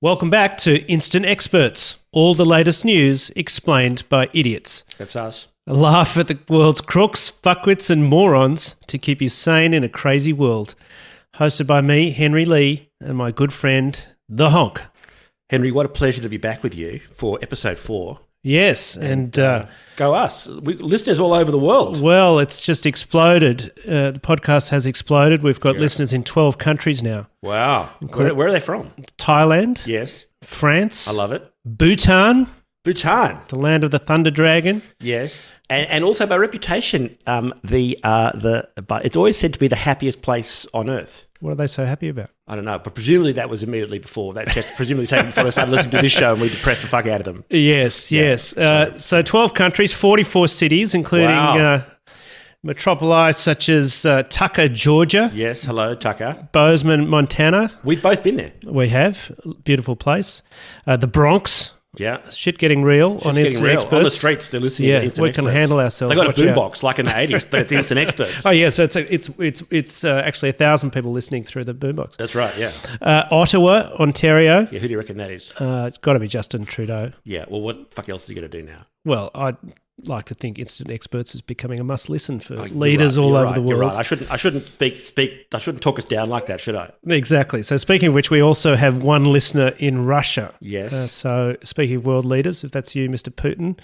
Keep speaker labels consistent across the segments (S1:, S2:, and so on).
S1: Welcome back to Instant Experts. All the latest news explained by idiots.
S2: That's us.
S1: A laugh at the world's crooks, fuckwits and morons to keep you sane in a crazy world. Hosted by me, Henry Lee, and my good friend, The Honk.
S2: Henry, what a pleasure to be back with you for episode 4.
S1: Yes, and
S2: go us. Listeners all over the world.
S1: Well, it's just exploded. The podcast has exploded. We've got listeners in 12 countries now.
S2: Wow. Where are they from?
S1: Thailand.
S2: Yes.
S1: France.
S2: I love it.
S1: Bhutan.
S2: Bhutan.
S1: The land of the Thunder Dragon.
S2: Yes. And also by reputation, it's always said to be the happiest place on earth.
S1: What are they so happy about?
S2: I don't know, but presumably that was immediately before. That test presumably taken before they started listening to this show and we depressed the fuck out of them.
S1: Yes. So 12 countries, 44 cities, including metropoli such as Tucker, Georgia.
S2: Yes, hello, Tucker.
S1: Bozeman, Montana.
S2: We've both been there.
S1: We have. Beautiful place. The Bronx.
S2: Yeah.
S1: Shit getting real on Instant Experts.
S2: On the streets, they're listening to Instant
S1: Experts. We can handle ourselves.
S2: They got a boombox like in the 80s, but it's Instant Experts.
S1: Oh, yeah, so it's actually 1,000 people listening through the boombox.
S2: That's right, yeah.
S1: Ottawa, Ontario.
S2: Yeah, who do you reckon that is?
S1: It's got to be Justin Trudeau.
S2: Yeah, well, what the fuck else are you going to do now?
S1: Well, I'd like to think Instant Experts is becoming a must-listen for leaders all over the world.
S2: You're right. I shouldn't talk us down like that, should I?
S1: Exactly. So speaking of which, we also have one listener in Russia.
S2: Yes.
S1: So speaking of world leaders, if that's you, Mr. Putin,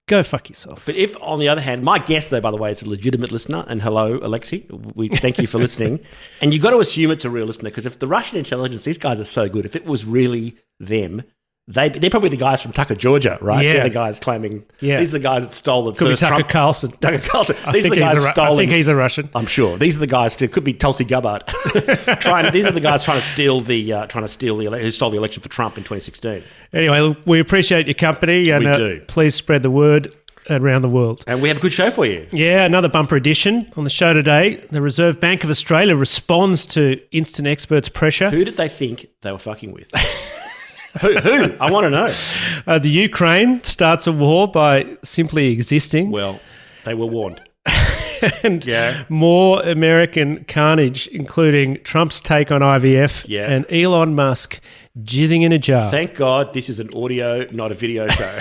S1: go fuck yourself.
S2: But if, on the other hand, my guest, though, by the way, is a legitimate listener, and hello, Alexei, we thank you for listening. And you've got to assume it's a real listener, because if the Russian intelligence, these guys are so good, if it was really them, they're probably the guys from Tucker, Georgia, right?
S1: Yeah.
S2: They're the guys claiming, these are the guys that stole the
S1: Could
S2: first
S1: be Tucker
S2: Trump.
S1: Carlson.
S2: Tucker Carlson. These are the guys stolen.
S1: I think he's a Russian.
S2: I'm sure. These are the guys, it could be Tulsi Gabbard. These are the guys trying to steal who stole the election for Trump in 2016.
S1: Anyway, we appreciate your company. And,
S2: we do.
S1: Please spread the word around the world.
S2: And we have a good show for you.
S1: Yeah, another bumper edition. On the show today, the Reserve Bank of Australia responds to Instant Experts pressure.
S2: Who did they think they were fucking with? Who? I want to know.
S1: The Ukraine starts a war by simply existing.
S2: Well, they were warned.
S1: And more American carnage, including Trump's take on IVF and Elon Musk jizzing in a jar.
S2: Thank God this is an audio, not a video show.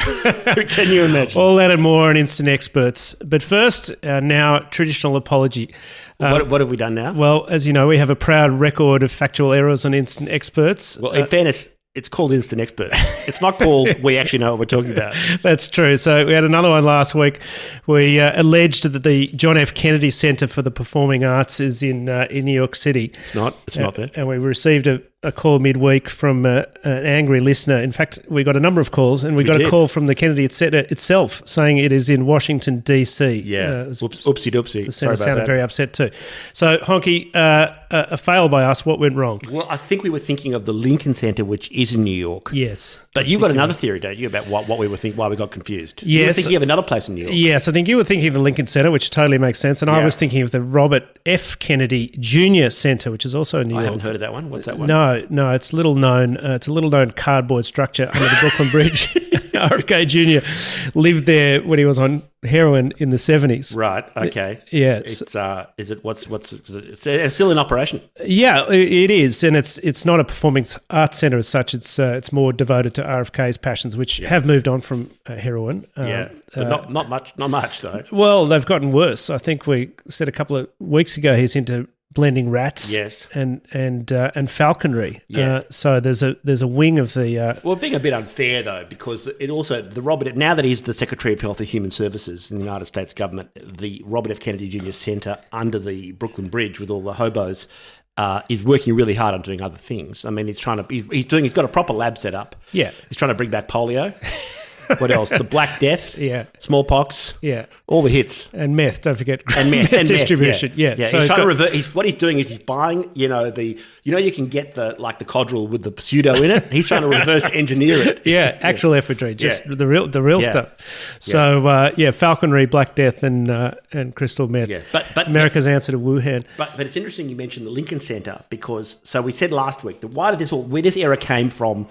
S2: Can you imagine?
S1: All that and more on Instant Experts. But first, now traditional apology.
S2: What have we done now?
S1: Well, as you know, we have a proud record of factual errors on Instant Experts.
S2: Well, in fairness, it's called Instant Expert. It's not called we actually know what we're talking about.
S1: That's true. So we had another one last week. We alleged that the John F. Kennedy Center for the Performing Arts is in New York City.
S2: It's not there.
S1: And we received a call midweek from an angry listener. In fact, we got a number of calls, and we got a call from the Kennedy Center itself saying it is in Washington, D.C.
S2: Yeah. Oopsie doopsie.
S1: The center sounded very upset too. So, Honky, a fail by us. What went wrong?
S2: Well, I think we were thinking of the Lincoln Center, which is in New York.
S1: Yes.
S2: But you've got another theory, don't you, about what we were thinking, why we got confused?
S1: Yes.
S2: You were thinking of another place in New York.
S1: Yes, I think you were thinking of the Lincoln Center, which totally makes sense, and I was thinking of the Robert F. Kennedy Jr. Center, which is also in New York.
S2: I haven't heard of that one. What's that one?
S1: No, it's little known. It's a little known cardboard structure under the Brooklyn Bridge. RFK Jr. lived there when he was on heroin in the 70s.
S2: Right. Okay.
S1: Yeah.
S2: It's still in operation?
S1: Yeah, it is, and it's not a performing arts centre as such. It's more devoted to RFK's passions, which have moved on from heroin.
S2: But not much though.
S1: Well, they've gotten worse. I think we said a couple of weeks ago he's into blending rats, and falconry. So there's a wing of the.
S2: Well, being a bit unfair though, because it also now that he's the Secretary of Health and Human Services in the United States government, the Robert F. Kennedy Jr. Center under the Brooklyn Bridge with all the hobos. Is working really hard on doing other things. I mean, he's got a proper lab set up.
S1: Yeah,
S2: he's trying to bring back polio. What else? The Black Death.
S1: Yeah.
S2: Smallpox.
S1: Yeah.
S2: All the hits.
S1: And meth. Don't forget.
S2: And meth.
S1: distribution. Yeah.
S2: So he's trying to reverse. What he's doing is he's buying. You can get the codral with the pseudo in it. He's trying to reverse engineer it.
S1: Yeah. Actual ephedrine. Just the real stuff. So falconry, Black Death, and crystal meth.
S2: Yeah. But
S1: America's answer to Wuhan.
S2: But it's interesting you mentioned the Lincoln Center because we said last week that where this era came from.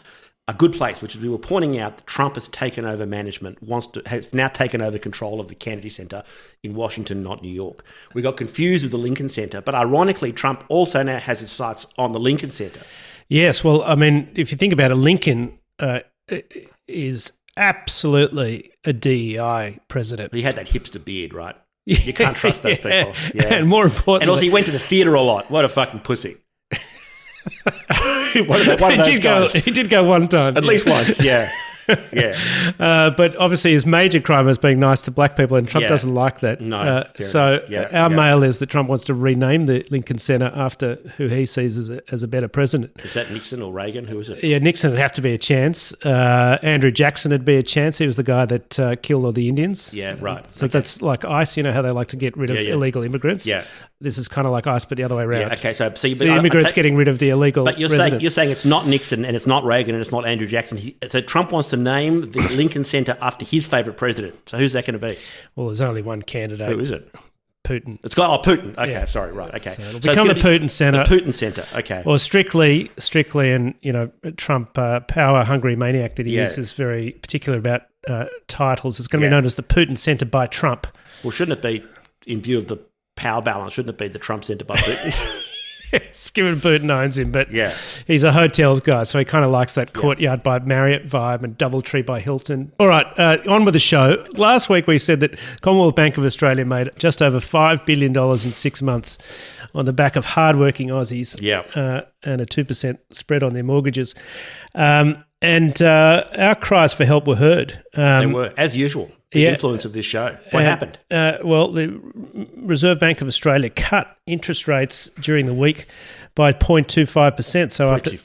S2: A good place, which is we were pointing out that Trump has taken over management, has now taken over control of the Kennedy Center in Washington, not New York. We got confused with the Lincoln Center, but ironically, Trump also now has his sights on the Lincoln Center.
S1: Yes, well, I mean, if you think about it, Lincoln is absolutely a DEI president.
S2: He had that hipster beard, right? You can't trust those people. Yeah.
S1: And more importantly...
S2: And also he went to the theatre a lot. What a fucking pussy. He
S1: did go one time.
S2: At least once, yeah. Yeah.
S1: But obviously his major crime is being nice to black people, and Trump doesn't like that.
S2: No.
S1: Our mail is that Trump wants to rename the Lincoln Center after who he sees as a better president.
S2: Is that Nixon or Reagan? Who is it?
S1: Yeah, Nixon would have to be a chance. Andrew Jackson would be a chance. He was the guy that killed all the Indians.
S2: Yeah, right.
S1: So that's like ICE, you know how they like to get rid of illegal immigrants?
S2: Yeah.
S1: This is kind of like ICE, but the other way around.
S2: Yeah, okay, so
S1: the immigrants getting rid of the illegal residents.
S2: You're saying it's not Nixon and it's not Reagan and it's not Andrew Jackson. So Trump wants to name the Lincoln Center after his favourite president. So who's that going to be?
S1: Well, there's only one candidate.
S2: Who is it?
S1: Putin.
S2: It's got Putin. Okay, sorry, right. Okay,
S1: so it'll become the Putin Center.
S2: The Putin Center. Okay.
S1: Well, strictly, and Trump, power hungry maniac that he is very particular about titles. It's going to be known as the Putin Center by Trump.
S2: Well, shouldn't it be in view of the power balance? Shouldn't it be the Trump Center by Putin?
S1: Yes, given Putin owns him, but he's a hotels guy, so he kind of likes that Courtyard by Marriott vibe and Doubletree by Hilton. All right, on with the show. Last week we said that Commonwealth Bank of Australia made just over $5 billion in 6 months on the back of hardworking Aussies and a 2% spread on their mortgages. And our cries for help were heard.
S2: They were, as usual. The influence of this show. What happened?
S1: Well, the Reserve Bank of Australia cut interest rates during the week by 0.25%. So after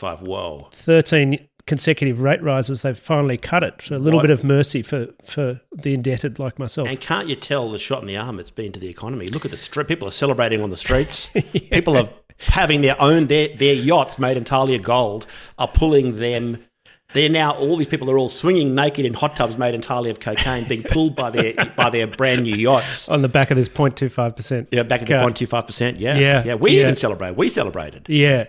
S1: 13 consecutive rate rises, they've finally cut it. So a little bit of mercy for the indebted like myself.
S2: And can't you tell the shot in the arm it's been to the economy? Look at the street. People are celebrating on the streets. People are having their yachts made entirely of gold, are pulling them. They're now, all these people are all swinging naked in hot tubs made entirely of cocaine, being pulled by their brand new yachts.
S1: On the back of this 0.25%.
S2: Yeah, back of the 0.25%, yeah. We even celebrated. We celebrated.
S1: Yeah.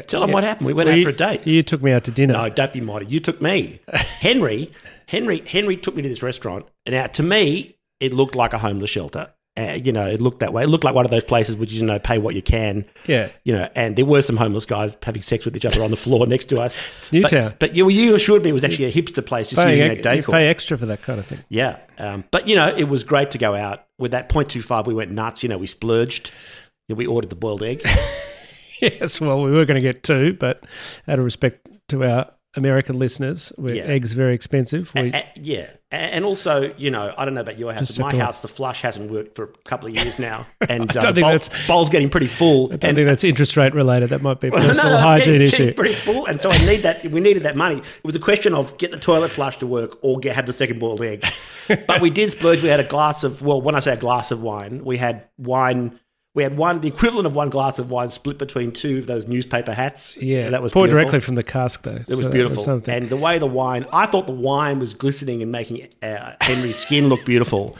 S2: Tell them what happened. We went out for a date.
S1: You took me out to dinner.
S2: No, don't be modest. You took me. Henry took me to this restaurant, and now to me, it looked like a homeless shelter. It looked that way. It looked like one of those places which, pay what you can.
S1: Yeah.
S2: And there were some homeless guys having sex with each other on the floor next to us.
S1: It's Newtown.
S2: But you assured me it was actually a hipster place, just using that decor.
S1: You pay extra for that kind of thing.
S2: Yeah. But, it was great to go out. With that 0.25, we went nuts. We splurged. We ordered the boiled egg.
S1: Yes, well, we were going to get two, but out of respect to our American listeners, eggs are very expensive.
S2: And also, I don't know about your house, but my house, the flush hasn't worked for a couple of years now. And the bowl's getting pretty full.
S1: I don't think that's interest rate related. That might be a personal hygiene issue.
S2: It's pretty full. And so we needed that money. It was a question of get the toilet flush to work or have the second boiled egg. But we did splurge. We had a glass of, when I say a glass of wine, we had wine. We had the equivalent of one glass of wine split between two of those newspaper hats.
S1: Yeah,
S2: that was
S1: poured
S2: beautiful.
S1: directly from the cask, though.
S2: It was beautiful. And the way I thought the wine was glistening and making Henry's skin look beautiful.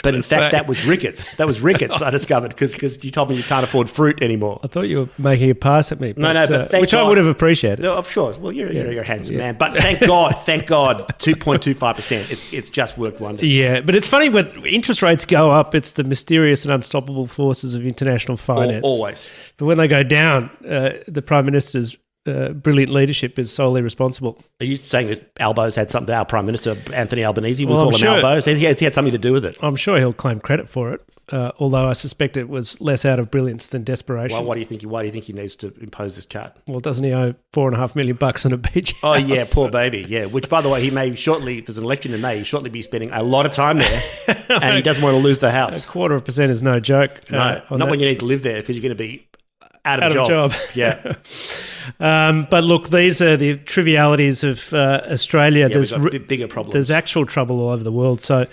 S2: But in fact, that was rickets. That was rickets, I discovered, because you told me you can't afford fruit anymore.
S1: I thought you were making a pass at me. But,
S2: but
S1: which God, I would have appreciated.
S2: No, of course. Well, you're a handsome man. But thank God, 2.25%. It's just worked wonders.
S1: Yeah, but it's funny when interest rates go up, it's the mysterious and unstoppable forces of international finance.
S2: Always.
S1: But when they go down, the Prime Minister's brilliant leadership is solely responsible.
S2: Are you saying that Albo's had something, our Prime Minister, Anthony Albanese, we call him Albo? He had something to do with it?
S1: I'm sure he'll claim credit for it, although I suspect it was less out of brilliance than desperation.
S2: Well, why do you think he needs to impose this cut?
S1: Well, doesn't he owe $4.5 million on a beach house?
S2: Oh, yeah, poor baby, yeah. Which, by the way, he may shortly, there's an election in May, he'll shortly be spending a lot of time there, and he doesn't want to lose the house.
S1: 0.25% is no joke.
S2: No, not when you need to live there, because you're going to be out of job.
S1: Yeah. But look, these are the trivialities of Australia.
S2: Yeah, there's bigger problems.
S1: There's actual trouble all over the world. So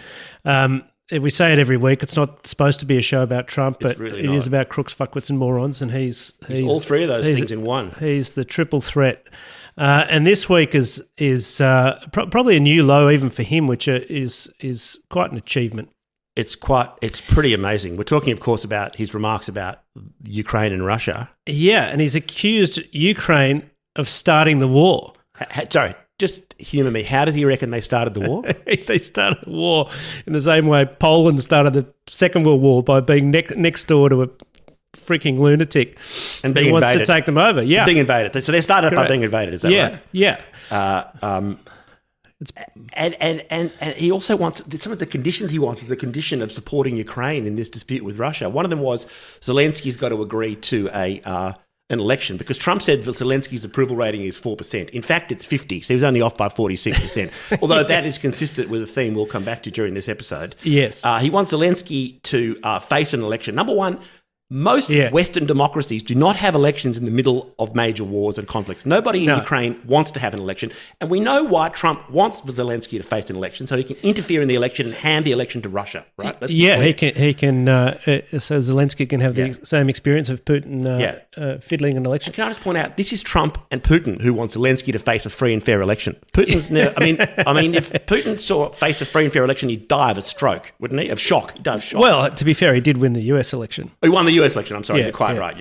S1: we say it every week. It's not supposed to be a show about Trump, but it is about crooks, fuckwits and morons. And he's
S2: all three of those things in one.
S1: He's the triple threat. And this week is probably a new low even for him, which is quite an achievement.
S2: It's pretty amazing. We're talking, of course, about his remarks about Ukraine and Russia.
S1: Yeah, and he's accused Ukraine of starting the war.
S2: Sorry, just humour me. How does he reckon they started the war?
S1: They started the war in the same way Poland started the Second World War, by being next door to a freaking lunatic
S2: and being
S1: who wants
S2: invaded.
S1: to take them over. Yeah.
S2: Being invaded. So they started by being invaded, is that right?
S1: Yeah.
S2: And he also wants some of the conditions he wants. The condition of supporting Ukraine in this dispute with Russia. One of them was Zelensky's got to agree to an election, because Trump said that Zelensky's approval rating is 4%. In fact, it's 50, so he was only off by 46%. Although that is consistent with a theme we'll come back to during this episode.
S1: Yes.
S2: He wants Zelensky to face an election. Number one, most Western democracies do not have elections in the middle of major wars and conflicts. Nobody in Ukraine wants to have an election. And we know why Trump wants Zelensky to face an election, so he can interfere in the election and hand the election to Russia, right?
S1: He can. So Zelensky can have the same experience of Putin fiddling an election.
S2: And can I just point out, this is Trump and Putin who wants Zelensky to face a free and fair election. Putin's never, I mean, if Putin faced a free and fair election, he'd die of a stroke, wouldn't he? Of shock. He'd die of shock.
S1: Well, to be fair, he did win the US election.
S2: He won the US election. I'm sorry. You're quite right.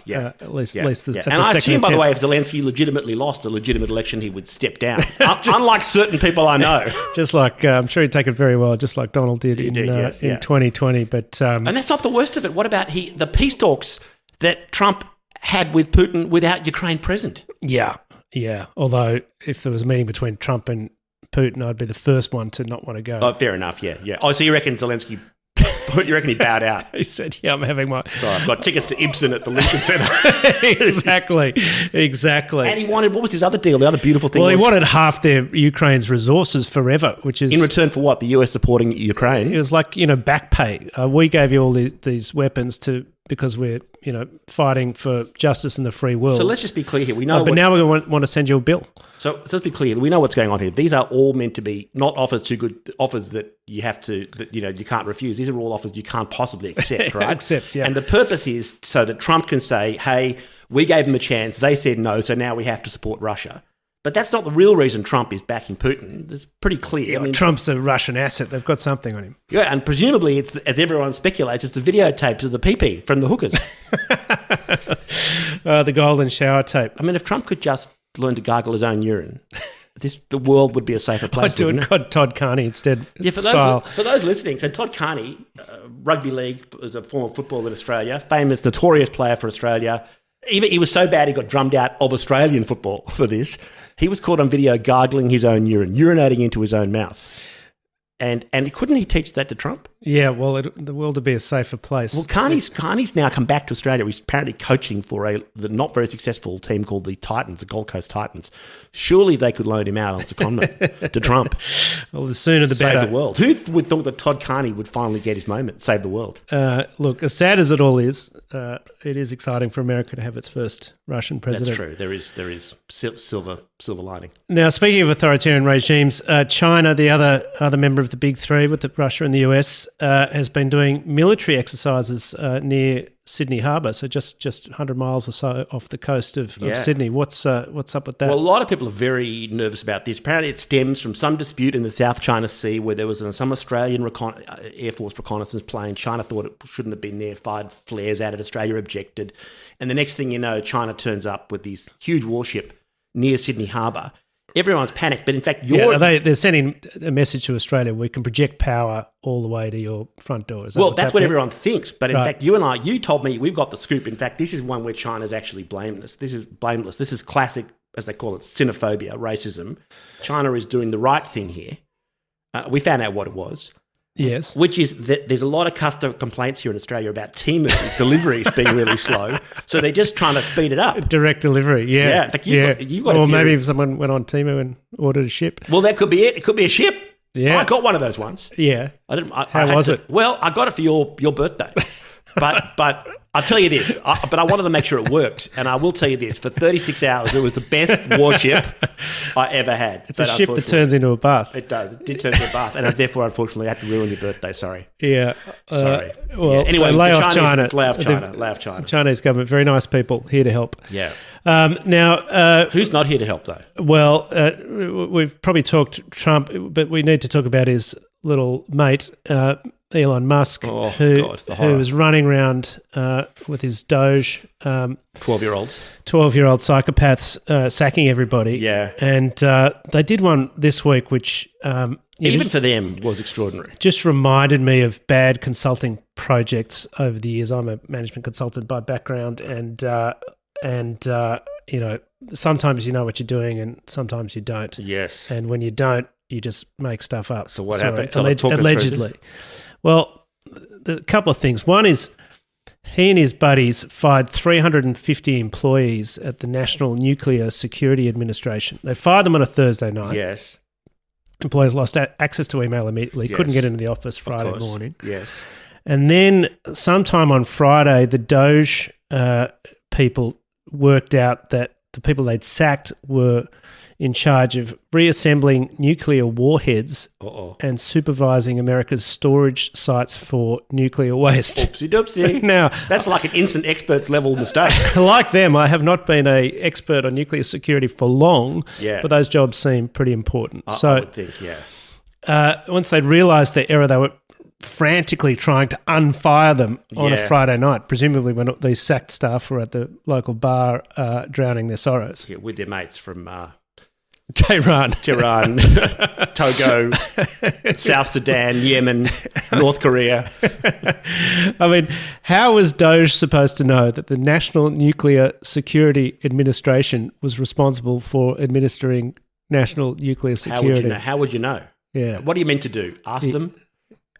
S2: Yeah.
S1: At least the
S2: and I assume, by the way, if Zelensky legitimately lost a legitimate election, he would step down. Unlike certain people I know.
S1: Just like, I'm sure he'd take it very well, just like Donald did in 2020. But
S2: and that's not the worst of it. What about the peace talks that Trump had with Putin without Ukraine present?
S1: Yeah. Although if there was a meeting between Trump and Putin, I'd be the first one to not want to go.
S2: Oh, fair enough. Yeah. Oh, so you reckon Zelensky... You reckon he bowed out?
S1: He said, I'm having my...
S2: So I've got tickets to Ibsen at the Lincoln Center.
S1: Exactly.
S2: And he wanted... What was his other deal? The other beautiful thing
S1: he wanted half Ukraine's resources forever, which is...
S2: In return for what? The US supporting Ukraine?
S1: It was like, back pay. We gave you all these weapons because we're, fighting for justice in the free world.
S2: So let's just be clear here. We know...
S1: but now we want to send you a bill.
S2: So let's be clear. We know what's going on here. These are all meant to be not offers that you have to, you can't refuse. These are all offers you can't possibly accept, right? And the purpose is so that Trump can say, hey, we gave them a chance. They said no, so now we have to support Russia. But that's not the real reason Trump is backing Putin. It's pretty clear.
S1: Trump's a Russian asset. They've got something on him.
S2: Yeah, and presumably, it's as everyone speculates, it's the videotapes of the pee-pee from the hookers.
S1: The golden shower tape.
S2: I mean, if Trump could just learn to gargle his own urine, the world would be a safer place.
S1: I'd do it Todd Carney instead.
S2: Yeah, for those listening, so Todd Carney, rugby league, was a former footballer in Australia, famous, notorious player for Australia. Even he was so bad he got drummed out of Australian football for this. He was caught on video gargling his own urine, urinating into his own mouth. And couldn't he teach that to Trump?
S1: Yeah, well, the world would be a safer place.
S2: Well, Carney's now come back to Australia. He's apparently coaching for the not very successful team called the Titans, the Gold Coast Titans. Surely they could loan him out on secondment to Trump.
S1: Well, the sooner the better.
S2: Save the world. Who would thought that Todd Carney would finally get his moment, save the world?
S1: Look, as sad as it all is, it is exciting for America to have its first Russian president.
S2: That's true. There is silver lining.
S1: Now, speaking of authoritarian regimes, China, the other member of the big three with Russia and the US, has been doing military exercises near Sydney Harbour, so just 100 miles or so off the coast of Sydney. What's up with that?
S2: Well, a lot of people are very nervous about this. Apparently it stems from some dispute in the South China Sea where there was some Australian Air Force reconnaissance plane. China thought it shouldn't have been there, fired flares at it. Australia objected. And the next thing you know, China turns up with this huge warship near Sydney Harbour. Everyone's panicked, but in fact,
S1: they're sending a message to Australia. We can project power all the way to your front door.
S2: That's what everyone thinks. But in fact, you told me we've got the scoop. In fact, this is one where China's actually blameless. This is classic, as they call it, xenophobia, racism. China is doing the right thing here. We found out what it was.
S1: Yes.
S2: Which is that there's a lot of customer complaints here in Australia about Temu deliveries being really slow. So they're just trying to speed it up.
S1: Direct delivery, yeah.
S2: Yeah. In fact, you've got
S1: or maybe if someone went on Temu and ordered a ship.
S2: Well, that could be it. It could be a ship.
S1: Yeah.
S2: I got one of those once.
S1: Yeah.
S2: How was it? Well, I got it for your birthday. But I'll tell you this, but I wanted to make sure it worked, and I will tell you this, for 36 hours, it was the best warship I ever had.
S1: It's a ship that turns into a bath.
S2: It does. It did turn into a bath, and therefore, unfortunately, I had to ruin your birthday. Sorry.
S1: Yeah.
S2: Sorry.
S1: Well,
S2: anyway,
S1: so lay off China.
S2: Lay off China.
S1: Chinese government, very nice people, here to help.
S2: Yeah.
S1: Now,
S2: who's not here to help, though?
S1: Well, we've probably talked Trump, but we need to talk about his little mate, Elon Musk, who was running around with his DOGE.
S2: 12-year-olds.
S1: 12-year-old psychopaths sacking everybody.
S2: Yeah.
S1: And they did one this week which...
S2: even for them, was extraordinary. Just
S1: reminded me of bad consulting projects over the years. I'm a management consultant by background, and sometimes you know what you're doing, and sometimes you don't.
S2: Yes.
S1: And when you don't, you just make stuff up.
S2: So what happened?
S1: Allegedly. Well, a couple of things. One is he and his buddies fired 350 employees at the National Nuclear Security Administration. They fired them on a Thursday night.
S2: Yes.
S1: Employees lost access to email immediately, couldn't get into the office Friday morning.
S2: Yes.
S1: And then sometime on Friday, the DOGE people worked out that the people they'd sacked were in charge of reassembling nuclear warheads and supervising America's storage sites for nuclear waste.
S2: Oopsie doopsie.
S1: Now,
S2: that's like an instant experts level mistake.
S1: Like them, I have not been an expert on nuclear security for long, but those jobs seem pretty important.
S2: I would think,
S1: once they'd realised their error, they were frantically trying to unfire them on a Friday night, presumably when these sacked staff were at the local bar drowning their sorrows.
S2: Yeah, with their mates from...
S1: Tehran,
S2: Togo, South Sudan, Yemen, North Korea.
S1: I mean, how was DOGE supposed to know that the National Nuclear Security Administration was responsible for administering national nuclear security?
S2: How would you know?
S1: Yeah.
S2: What are you meant to do? Ask them?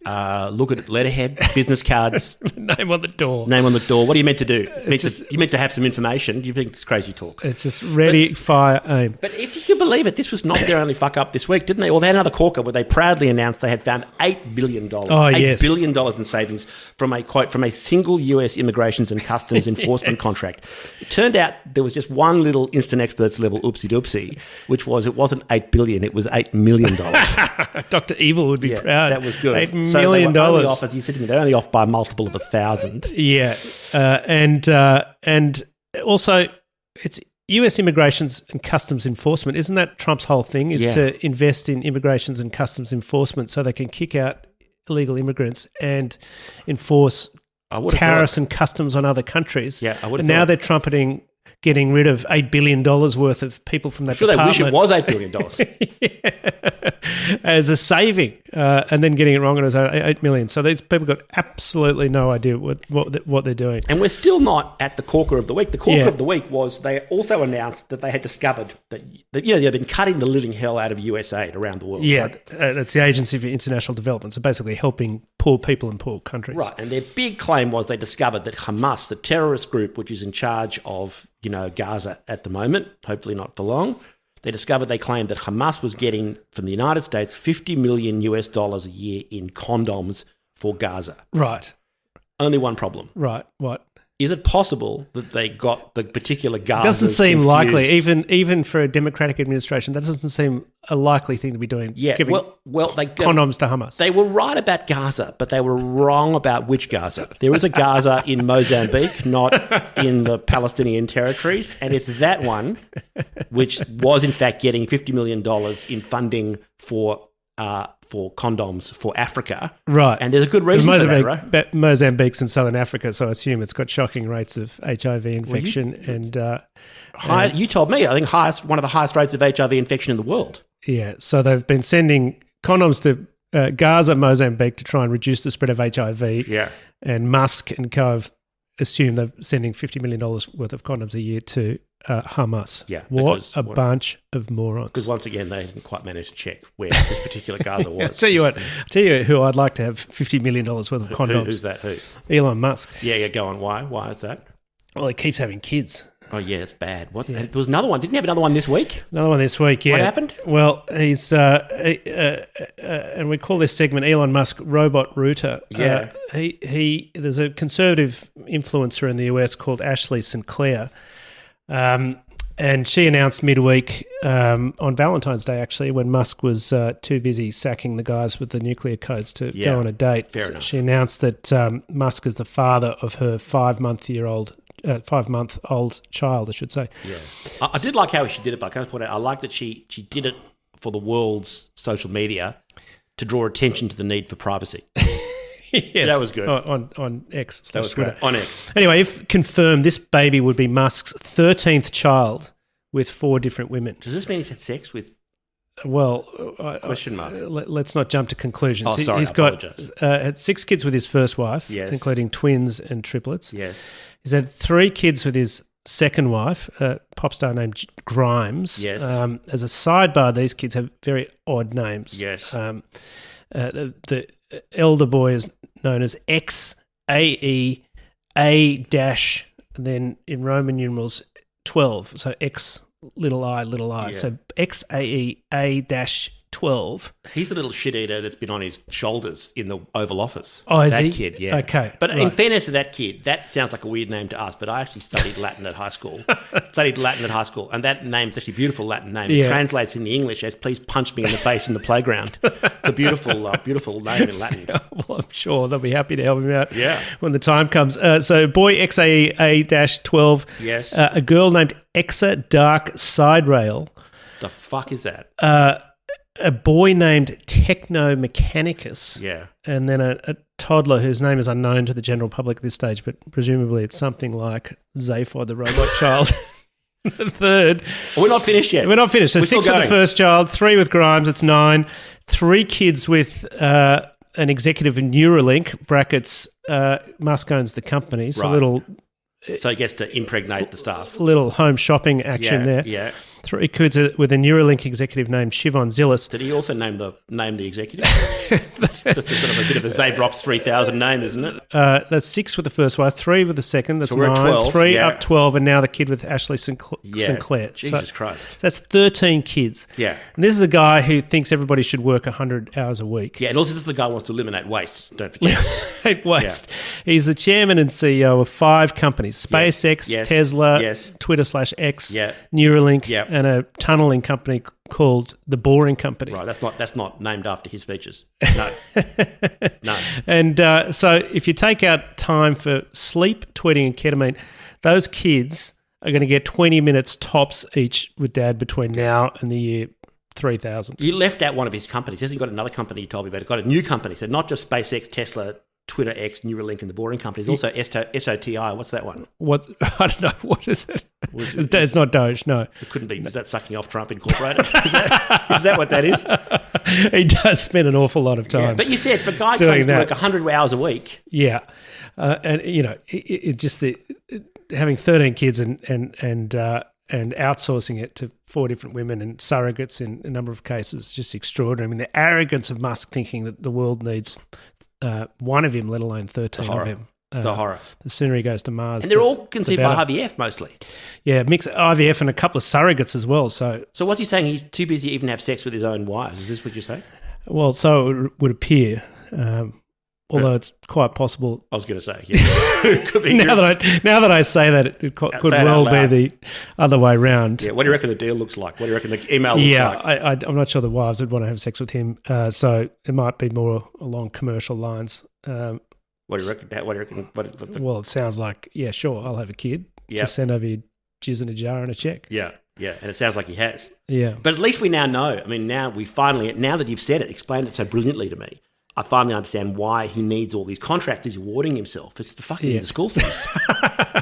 S2: Look at letterhead, business cards.
S1: Name on the door.
S2: What are you meant to do? You're meant to have some information. You think it's crazy talk.
S1: It's just ready, fire, aim.
S2: But if you can believe it, this was not their only fuck up this week, didn't they? Or they had another corker where they proudly announced they had found $8 billion. $8 billion in savings from a single US Immigrations and Customs Enforcement contract. It turned out there was just one little instant experts level oopsie doopsie, which was it wasn't $8 billion, it was $8 million.
S1: Dr. Evil would be proud.
S2: That was good.
S1: $8 million.
S2: Off, as you said to me, they're only off by a multiple of 1,000.
S1: Yeah, and also it's US immigrations and customs enforcement. Isn't that Trump's whole thing? Is to invest in immigrations and customs enforcement so they can kick out illegal immigrants and enforce tariffs and customs on other countries.
S2: Yeah, I would.
S1: And now they're trumpeting getting rid of $8 billion worth of people from that department.
S2: They wish it was $8 billion.
S1: As a saving, and then getting it wrong and it was $8 million. So these people got absolutely no idea what they're doing.
S2: And we're still not at the corker of the week. The corker of the week was they also announced that they had discovered that they've been cutting the living hell out of US aid around the world.
S1: Yeah,
S2: right?
S1: That's the Agency for International Development. So basically helping poor people in poor countries.
S2: Right, and their big claim was they discovered that Hamas, the terrorist group which is in charge of Gaza at the moment, hopefully not for long, they claimed that Hamas was getting from the United States $50 million a year in condoms for Gaza.
S1: Right.
S2: Only one problem.
S1: Right. What?
S2: Is it possible that they got the particular Gaza?
S1: Doesn't seem
S2: confused?
S1: likely, even for a democratic administration. That doesn't seem a likely thing to be doing.
S2: Yeah,
S1: giving condoms to Hamas.
S2: They were right about Gaza, but they were wrong about which Gaza. There is a Gaza in Mozambique, not in the Palestinian territories, and it's that one which was in fact getting $50 million in funding for condoms for Africa.
S1: Right.
S2: And there's a good reason for that, right?
S1: Mozambique's in southern Africa, so I assume it's got shocking rates of HIV infection.
S2: You told me, I think one of the highest rates of HIV infection in the world.
S1: Yeah, so they've been sending condoms to Gaza, Mozambique to try and reduce the spread of HIV.
S2: Yeah.
S1: And Musk and co have assumed they're sending $50 million worth of condoms a year to Hamas.
S2: Yeah,
S1: what a bunch of morons.
S2: Because once again, they didn't quite manage to check where this particular Gaza was.
S1: I'll tell you who I'd like to have $50 million worth of condoms.
S2: Who's that? Who?
S1: Elon Musk.
S2: Yeah, go on. Why? Why is that?
S1: Well, he keeps having kids.
S2: Oh, yeah, it's bad. There was another one. Didn't he have another one this week?
S1: Another one this week, yeah.
S2: What happened?
S1: Well, he's, and we call this segment Elon Musk Robot Router.
S2: Yeah.
S1: There's a conservative influencer in the US called Ashley Sinclair. And she announced midweek on Valentine's Day, actually, when Musk was too busy sacking the guys with the nuclear codes to go on a date.
S2: Fair enough.
S1: She announced that Musk is the father of her 5-month-old child, I should say.
S2: Yeah, I did like how she did it, but I can't point out. I like that she did it for the world's social media to draw attention to the need for privacy.
S1: Yes.
S2: That was good.
S1: On X.
S2: That was
S1: Twitter.
S2: great. On X.
S1: Anyway, if confirmed, this baby would be Musk's 13th child with 4 different women.
S2: Does this mean he's had sex with?
S1: Well,
S2: Question mark.
S1: Let's not jump to conclusions.
S2: Oh, sorry,
S1: He's
S2: I
S1: got
S2: apologise.
S1: had 6 kids with his first wife,
S2: Yes.
S1: including twins and triplets.
S2: Yes.
S1: He's had 3 kids with his second wife, a pop star named Grimes.
S2: Yes.
S1: As a sidebar, these kids have very odd names.
S2: Yes.
S1: The elder boy is known as XAE A dash, and then in Roman numerals 12. So X little I.
S2: Yeah.
S1: So XAE A dash 12.
S2: He's the little shit eater that's been on his shoulders in the Oval Office.
S1: Oh, is
S2: that
S1: he?
S2: kid, yeah.
S1: Okay,
S2: But in
S1: right.
S2: fairness to that kid, that sounds like a weird name to us, but I actually studied Latin at high school. And that name's actually a beautiful Latin name. It
S1: Yeah.
S2: translates in the English as "please punch me in the face in the playground." It's a beautiful, beautiful name in Latin.
S1: Well, I'm sure they'll be happy to help him out
S2: Yeah.
S1: when the time comes. So boy XAE A-12.
S2: Yes.
S1: A girl named Exa Dark Side Rail.
S2: The fuck is that?
S1: A boy named Techno Mechanicus.
S2: Yeah.
S1: And then a toddler whose name is unknown to the general public at this stage, but presumably it's something like Zaphod the Robot Child. The third.
S2: We're not finished yet.
S1: We're not finished. So
S2: We're
S1: 6
S2: still
S1: with the
S2: going.
S1: first child, 3 with Grimes, it's 9. 3 kids with an executive in Neuralink, brackets, Musk owns the company. So
S2: Right. So he gets to impregnate the staff.
S1: little home shopping action there.
S2: Yeah.
S1: 3 kids with a Neuralink executive named Shivon Zillis.
S2: Did he also name the executive? That's a sort of a bit of a Zabrox 3000 name, isn't it?
S1: That's 6 with the first wife, 3 with the second. That's
S2: So we're
S1: 9.
S2: at 12,
S1: 3
S2: yeah.
S1: up 12, and now the kid with Ashley Sinclair.
S2: Jesus
S1: So
S2: Christ.
S1: that's 13 kids.
S2: Yeah.
S1: And this is a guy who thinks everybody should work 100 hours a week.
S2: Yeah, and also this is the guy who wants to eliminate waste, don't forget.
S1: Hate waste. He's the chairman and CEO of 5 companies: SpaceX,
S2: Yes.
S1: Tesla,
S2: Yes.
S1: Twitter/X,
S2: Yeah.
S1: Neuralink,
S2: Yeah.
S1: and a tunneling company called the Boring Company.
S2: Right, that's not named after his speeches. No. No.
S1: And so if you take out time for sleep, tweeting, and ketamine, those kids are going to get 20 minutes tops each with Dad between now and the year 3000.
S2: You left out one of his companies. He hasn't got another company you told me about. He's got a new company. So not just SpaceX, Tesla, Twitter X, Neuralink, and the Boring Company. There's also SOTI. What's that one?
S1: What? I don't know. What is it? It's not Doge, no.
S2: It couldn't be. Is that sucking off Trump Incorporated? is that what that is?
S1: He does spend an awful lot of time.
S2: Yeah. But you said, for a guy
S1: doing
S2: claims to
S1: that.
S2: work 100 hours a week.
S1: Yeah. And, you know, it just having 13 kids and outsourcing it to 4 different women and surrogates in a number of cases is just extraordinary. I mean, the arrogance of Musk thinking that the world needs one of him, let alone 13 of him.
S2: The horror.
S1: The sooner he goes to Mars.
S2: And they're all conceived by
S1: better.
S2: IVF mostly.
S1: Yeah, mix IVF and a couple of surrogates as well. So
S2: So what's he saying? He's too busy to even have sex with his own wives. Is this what you're saying?
S1: Well, so it would appear, although it's quite possible.
S2: I was going to say, yeah. It could be
S1: Now that I say that, it could
S2: Say it
S1: well
S2: out
S1: be
S2: loud.
S1: the other way round.
S2: Yeah, what do you reckon the deal looks like? What do you reckon the email looks
S1: Yeah,
S2: like?
S1: I'm not sure the wives would want to have sex with him, so it might be more along commercial lines.
S2: What do you reckon? What do you reckon? What the,
S1: Well, it sounds like, yeah, sure, I'll have a kid.
S2: Yeah.
S1: Just send over your jizz in a jar and a check.
S2: yeah, and it sounds like he has.
S1: Yeah.
S2: But at least we now know. I mean, now that you've said it, explained it so brilliantly to me, I finally understand why he needs all these contracts he's awarding himself. It's the fucking the school fees.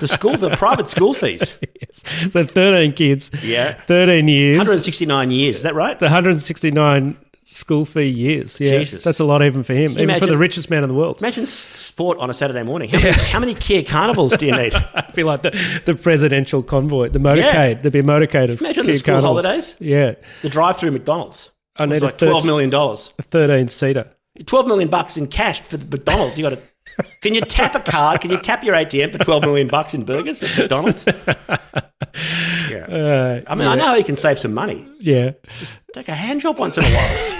S2: the private school fees.
S1: Yes. So 13 kids.
S2: Yeah.
S1: 13 years.
S2: 169 years, is that right?
S1: The 169 school fee years. Yeah.
S2: Jesus.
S1: That's a lot even for him, even for
S2: imagine-
S1: the richest man in the world.
S2: Imagine sport on a Saturday morning. How many Kia Carnivals do you need?
S1: I feel like the presidential convoy, the motorcade.
S2: Yeah.
S1: There'd be a motorcade of
S2: Imagine the
S1: Kia
S2: school
S1: Carnivals.
S2: holidays.
S1: Yeah.
S2: The drive-through McDonald's.
S1: I need
S2: It's
S1: a
S2: like $12 million.
S1: A 13-seater.
S2: $12 million in cash for the McDonald's. You got to. Can you tap a card? Can you tap your ATM for $12 million in burgers at McDonald's? Yeah. I mean, I know you can save some money.
S1: Yeah.
S2: Take a hand job once in a while.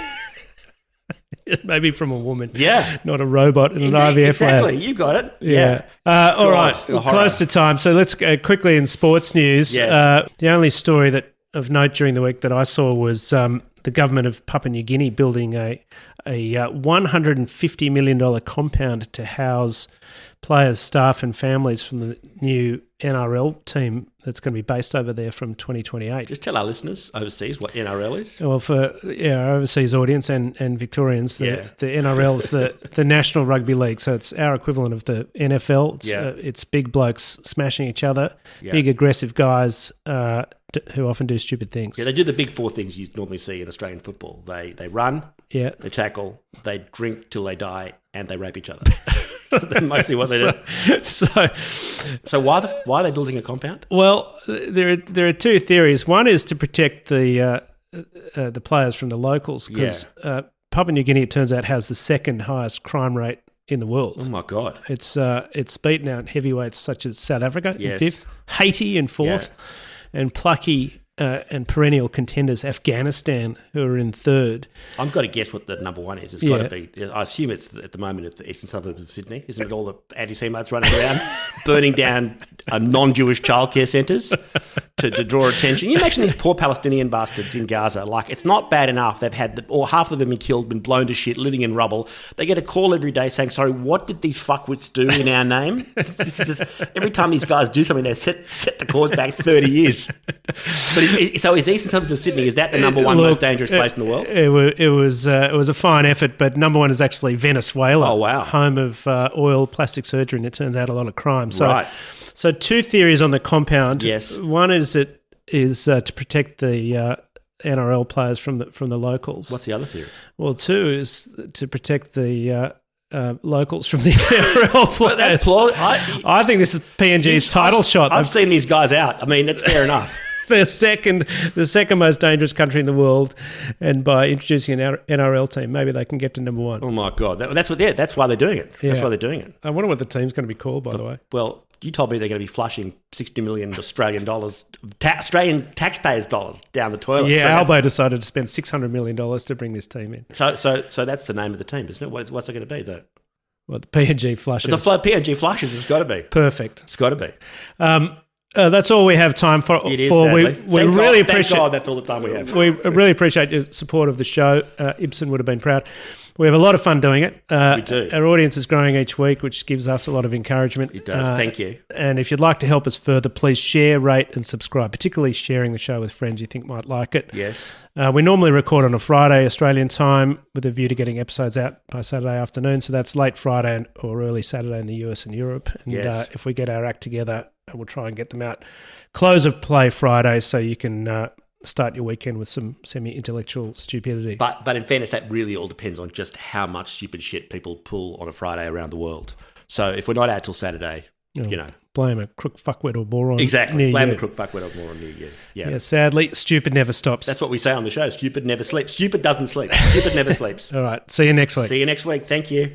S1: Maybe from a woman.
S2: Yeah.
S1: Not a robot in an IVF
S2: Exactly.
S1: lab.
S2: You got it.
S1: Yeah. All right.
S2: the horror.
S1: Close to time. So let's go quickly in sports news.
S2: Yes.
S1: The only story that of note during the week that I saw was the government of Papua New Guinea building a $150 million compound to house players, staff and families from the new NRL team that's going to be based over there from 2028.
S2: Just tell our listeners overseas what NRL is.
S1: Well, for our overseas audience and Victorians, the NRL is the National Rugby League. So it's our equivalent of the NFL. It's big blokes smashing each other, big aggressive guys who often do stupid things.
S2: Yeah, they do the big four things you normally see in Australian football. They run, they tackle, they drink till they die, and they rape each other. That's mostly what they do. So why are they building a compound?
S1: Well, there are two theories. One is to protect the players from the locals because Papua New Guinea, it turns out, has the second highest crime rate in the world.
S2: Oh my God!
S1: It's beaten out heavyweights such as South Africa in fifth, Haiti in fourth, and plucky and perennial contenders Afghanistan, who are in third.
S2: I've got to guess what the number one is. It's got to be. I assume it's at the moment it's the eastern suburbs of Sydney. Isn't it all the anti-Semites running around, burning down non-Jewish childcare centres to draw attention? You imagine these poor Palestinian bastards in Gaza. Like, it's not bad enough they've had or half of them been killed, been blown to shit, living in rubble. They get a call every day saying, "Sorry, what did these fuckwits do in our name?" It's just every time these guys do something, they set the cause back 30 years. But so is eastern suburbs of Sydney, is that the number one most dangerous place in the world?
S1: It was a fine effort, but number one is actually Venezuela.
S2: Oh, wow.
S1: Home of oil, plastic surgery, and it turns out a lot of crime. So,
S2: right.
S1: So two theories on the compound.
S2: Yes.
S1: One is to protect the NRL players from the locals.
S2: What's the other theory?
S1: Well, two is to protect the locals from the NRL players.
S2: Well, that's plausible.
S1: I think this is PNG's title shot.
S2: I've seen these guys out. I mean, that's fair enough.
S1: The second most dangerous country in the world, and by introducing an NRL team, maybe they can get to number one.
S2: Oh my God, that's why they're doing it. That's why they're doing it.
S1: I wonder what the team's going to be called, by the way.
S2: Well, you told me they're going to be flushing $60 million Australian taxpayers' dollars down the toilet.
S1: Yeah, Albo decided to spend $600 million to bring this team in.
S2: So that's the name of the team, isn't it? What's it going to be though?
S1: Well, the PNG Flushers.
S2: The PNG Flushers. It's got to be
S1: perfect.
S2: It's got to be.
S1: That's all we have time for.
S2: It is,
S1: we really appreciate.
S2: Thank God, that's all the time we have.
S1: We really appreciate your support of the show. Ibsen would have been proud. We have a lot of fun doing it.
S2: We do.
S1: Our audience is growing each week, which gives us a lot of encouragement.
S2: It does. Thank you.
S1: And if you'd like to help us further, please share, rate, and subscribe, particularly sharing the show with friends you think might like it.
S2: Yes.
S1: We normally record on a Friday, Australian time, with a view to getting episodes out by Saturday afternoon. So that's late Friday or early Saturday in the US and Europe. And if we get our act together, we'll try and get them out close of play Friday so you can start your weekend with some semi-intellectual stupidity.
S2: But in fairness, that really all depends on just how much stupid shit people pull on a Friday around the world. So if we're not out till Saturday,
S1: blame a crook, fuckwit or moron.
S2: Exactly. Blame a crook, fuckwit or moron near you.
S1: Yeah, sadly, stupid never stops.
S2: That's what we say on the show. Stupid never sleeps. Stupid doesn't sleep. Stupid never sleeps.
S1: All right. See you next week.
S2: See you next week. Thank you.